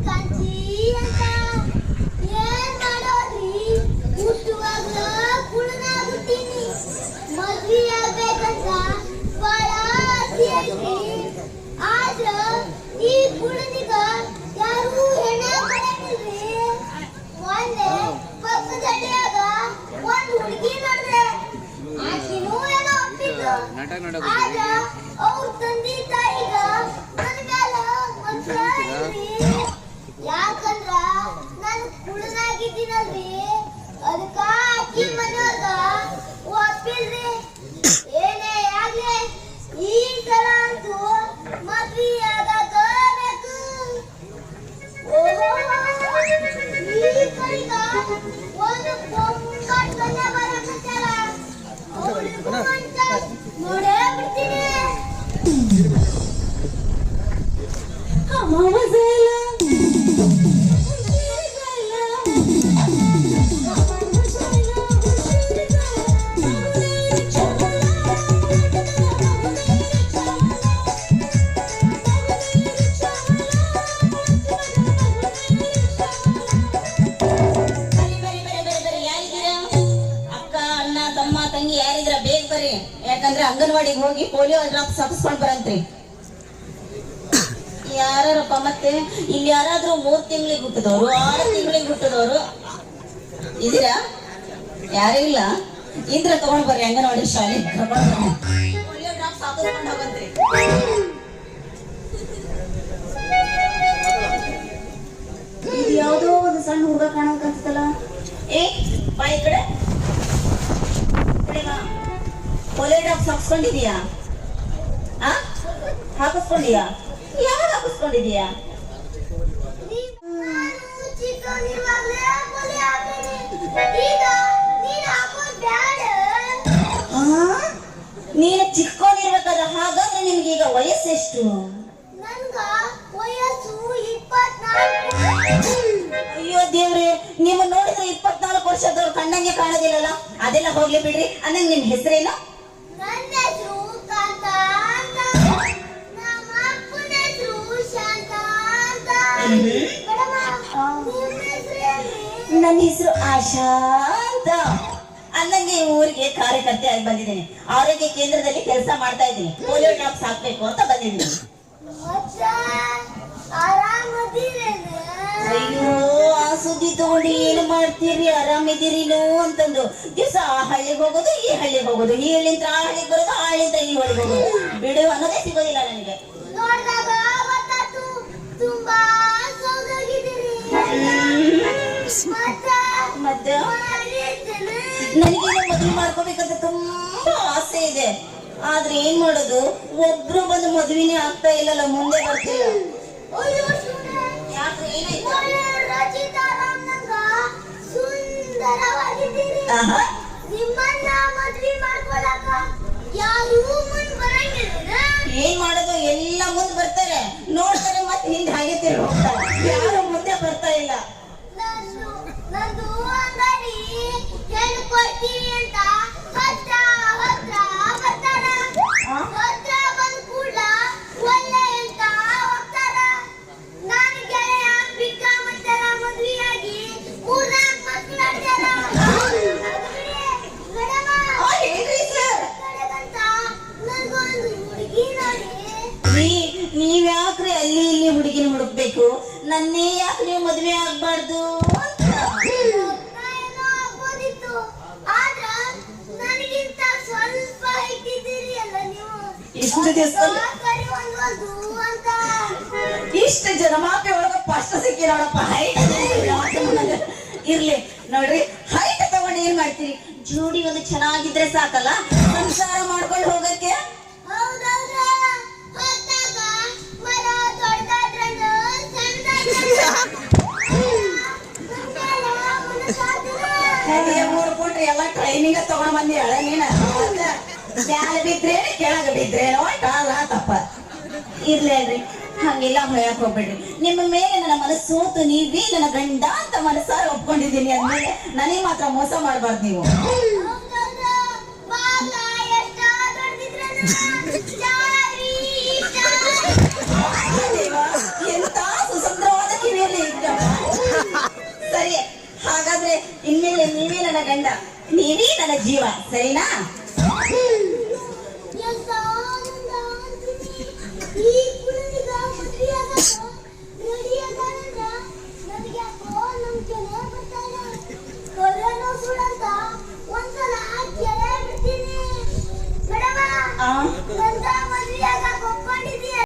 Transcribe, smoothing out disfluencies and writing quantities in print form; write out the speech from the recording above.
ಕಾಂಚಿ ಅಂತ ಏನ್ ಮಾಡೋದ್ರಿ ಹುಟ್ಟುವಾಗ್ಲ ಕುಳನಾಗುತ್ತೀನಿ ಮದ್ವಿ ಆಗ್ಬೇಕಂತ ಬಹಳ ಆಸೆ ಐತಿ ಆದ್ರ ಈ ಕುಳನಿಗ ಯಾರು ಹೆಣ ಕೊಡಂಗಿಲ್ರಿ ಒಂದೇ ಪಕ್ಕದ ಹಳ್ಳಿಯಾಗ ಒಂದ್ ಹುಡುಗಿ ನೋಡ್ದೆ ಆಕಿನೂ ಏನೋ ಒಪ್ಪಿದ್ರು ಆಗ ಅವ್ರ ತಂದೆ ತಾಯಿಗ ನನ್ನ ಮ್ಯಾಲ ಮನ್ಸ ಇಲ್ರಿ ಯಾಕಂದ್ರ ನಾನು ಕುಳನಾಗಿದ್ದೀನಲ್ರಿ ಅದಕ್ಕ ಆಕಿ ಮನೆಯವ್ರಗ ಒಪ್ಪಿಲ್ರಿ ಏನೇ ಆಗ್ಲಿ ಈ ಸಲ ಅಂತೂ ಮದ್ವಿ ಆಗಾಕ ಬೇಕು ಓಹೋ ಈ ಕೈಗ ಒಂದು ಕೊಂಕಾಟ್ ಕನ್ಯಾ ಬರಕತ್ತಾರ ಅವ್ರಿಗೂ ಅಂತ ನೋಡೇ ಬಿಡ್ತೀನಿ ಯಾಕಂದ್ರೆ ಅಂಗನವಾಡಿಗೆ ಹೋಗಿ ಪೋಲಿಯೋ ಡ್ರಾಪ್ಸ್ ಹಾಕಿಸ್ಕೊಂಡ್ ಬರಂತ್ರಿ. ಯಾರಪ್ಪ ಮತ್ತೆ ಇಲ್ಲಿ ಯಾರಾದ್ರೂ 3 ತಿಂಗಳಿಗೆ ಹುಟ್ಟಿದವರು 6 ತಿಂಗಳಿಗೆ ಹುಟ್ಟಿದವರು ಇದೀರಾ? ಯಾರು ಇಲ್ಲ ಇದ್ರೆ ತಗೊಂಡ್ ಬರ್ರಿ ಅಂಗನವಾಡಿ ಶಾಲೆ ಪೋಲಿಯೋ ಡ್ರಾಪ್ಸ್ ಹಾಕಿಸ್ಕೊಂಡ್ ಹೋಗಂತ್ರಿ. ಇದು ಯಾವುದೋ ಒಂದು ಸಣ್ಣ ಹುಡುಗ ಕಾಣಕತ್ತಲ್ಲ. ಬಾಯಿ ಕಡೆ ಪೋಲಿಯೋ ಡ್ರಾಪ್ಸ್ ಹಾಕಿಸ್ಕೊಂಡಿದೀಯಾ? ಹಾಕಿಸ್ಕೊಂಡಿಯಾ? ಯಾವಾಗ ಹಾಕಿಸ್ಕೊಂಡಿದೀಯಾ? ನೀನು ಚಿಕ್ಕವನಿರ್ಬೇಕಾದ್ರೆ ಹಾಗಾದ್ರೆ ನಿಮ್ಗೆ ಈಗ ವಯಸ್ಸೆಷ್ಟು? ಅಯ್ಯೋ ದೇವ್ರೆ, ನಿಮ್ಮ ನೋಡಿದ್ರೆ 24 ವರ್ಷದವ್ರು ಕಣ್ಣಂಗೆ ಕಾಣೋದಿಲ್ಲಲ್ಲ. ಅದೆಲ್ಲ ಹೋಗ್ಲಿ ಬಿಡ್ರಿ. ಅನ್ನಂಗ್ ನಿಮ್ ಹೆಸರೇನು? ನನ್ನ ಹೆಸರು ಆಶಾ ಅಂತ. ಅನ್ನಂಗೆ ಊರಿಗೆ ಕಾರ್ಯಕರ್ತೆ ಆಗಿ ಬಂದಿದ್ದೀನಿ. ಆರೋಗ್ಯ ಕೇಂದ್ರದಲ್ಲಿ ಕೆಲಸ ಮಾಡ್ತಾ ಇದ್ದೀನಿ. ಪೋಲಿಯೋ ಡ್ರಾಪ್ಸ್ ಹಾಕ್ಬೇಕು ಅಂತ ಬಂದಿದ್ದೀನಿ. ಅಯ್ಯೋ, ಆ ಸುದ್ದಿ ತಗೊಂಡು ಏನು ಮಾಡ್ತೀರಿ? ಆರಾಮಿದ್ದೀರಿನೋ ಅಂತಂದು ದಿವಸ ಆ ಹಳ್ಳಿಗೆ ಹೋಗೋದು, ಈ ಹಳ್ಳಿಗೆ ಹೋಗೋದು, ಈ ಹಳ್ಳಿಂದ ಆ ಹಳ್ಳಿಗೆ ಬರೋದು, ಆ ಹಳ್ಳಿಂದ ಈ ಹಳ್ಳಿಗೆ ಹೋಗೋದು. ಬಿಡು ಅನ್ನೋದೇ ಸಿಗೋದಿಲ್ಲ ನನಗೆ. ಮತ್ತೆ ನನಗೇನು ಮದುವೆ ಮಾಡ್ಕೋಬೇಕಂತ ತುಂಬಾ ಆಸೆ ಇದೆ. ಆದ್ರೆ ಏನ್ ಮಾಡೋದು, ಒಬ್ರು ಬಂದು ಮದುವೆನೇ ಆಗ್ತಾ ಇಲ್ಲಲ್ಲ, ಮುಂದೆ ಬರ್ತಿಲ್ಲ. ಯಾಕೆ ಏನಾಯ್ತು? ಏನ್ ಮಾಡೋದು, ಎಲ್ಲ ಮುಂದೆ ಬರ್ತಾರೆ, ನೋಡ್ತಾರೆ, ಮತ್ತೆ ಹಿಂದೆ ಹಾಗೆ ತಿರುಗಿ ಹೋಗ್ತಾರೆ. ಯಾರು ಮುಂದೆ ಬರ್ತಾ ಇಲ್ಲ. ನೀವ್ಯಾಕ್ರಿ ಅಲ್ಲಿ ಇಲ್ಲಿ ಹುಡುಗಿನ ಹುಡುಕ್ಬೇಕು? ನನ್ನೇ ಯಾಕೆ ನೀವು ಮದ್ವೆ ಆಗ್ಬಾರ್ದು ಅಂತ? ಇಷ್ಟು ಜನಮಾಪೆ ಒಳಗ ಫಸ್ಟ್ ಸಿಕ್ಕಿ ನೋಡಪ್ಪ. ಇರ್ಲಿ ನೋಡ್ರಿ, ಹೈಟ್ ತಗೊಂಡು ಏನ್ ಮಾಡ್ತೀರಿ? ಜೋಡಿ ಒಂದು ಚೆನ್ನಾಗಿದ್ರೆ ಸಾಕಲ್ಲ, ಸಂಸಾರ ಮಾಡ್ಕೊಂಡು ಹೋಗಕ್ಕೆ. ಕೊಟ್ರಿ ಎಲ್ಲ ಟ್ರೈನಿಂಗ್ ತಗೊಂಡ್ ಬಂದಿ ಹಳೆ ನೀನ. ಮ್ಯಾಲ ಬಿದ್ರೆ ಕೆಳಗ ಬಿದ್ರೆ ಕಾಲ ತಪ್ಪ. ಇರ್ಲೇನ್ರಿ, ಹಂಗೆಲ್ಲ ಹೊಯಕ್ ಹೋಗ್ಬೇಡ್ರಿ. ನಿಮ್ಮ ಮೇಲೆ ನನ್ನ ಮನಸ್ಸು ಸೋತು ನೀವೇ ನನ್ನ ಗಂಡ ಅಂತ ಮನಸ್ಸಾರ ಒಪ್ಕೊಂಡಿದ್ದೀನಿ ಅಂದ್ಮೇಲೆ ನನಗೆ ಮಾತ್ರ ಮೋಸ ಮಾಡಬಾರ್ದು ನೀವು. ಎಂತ ಸುಸಂದ್ರವಾದ ಕಿವಿಯಲ್ಲಿ ಗಂಡ, ನೀವೇ ನನ್ನ ಜೀವ, ಸರಿನಾ? ಎಂತ ಆನಂದ ಅಂತೀನಿ. ಈಗ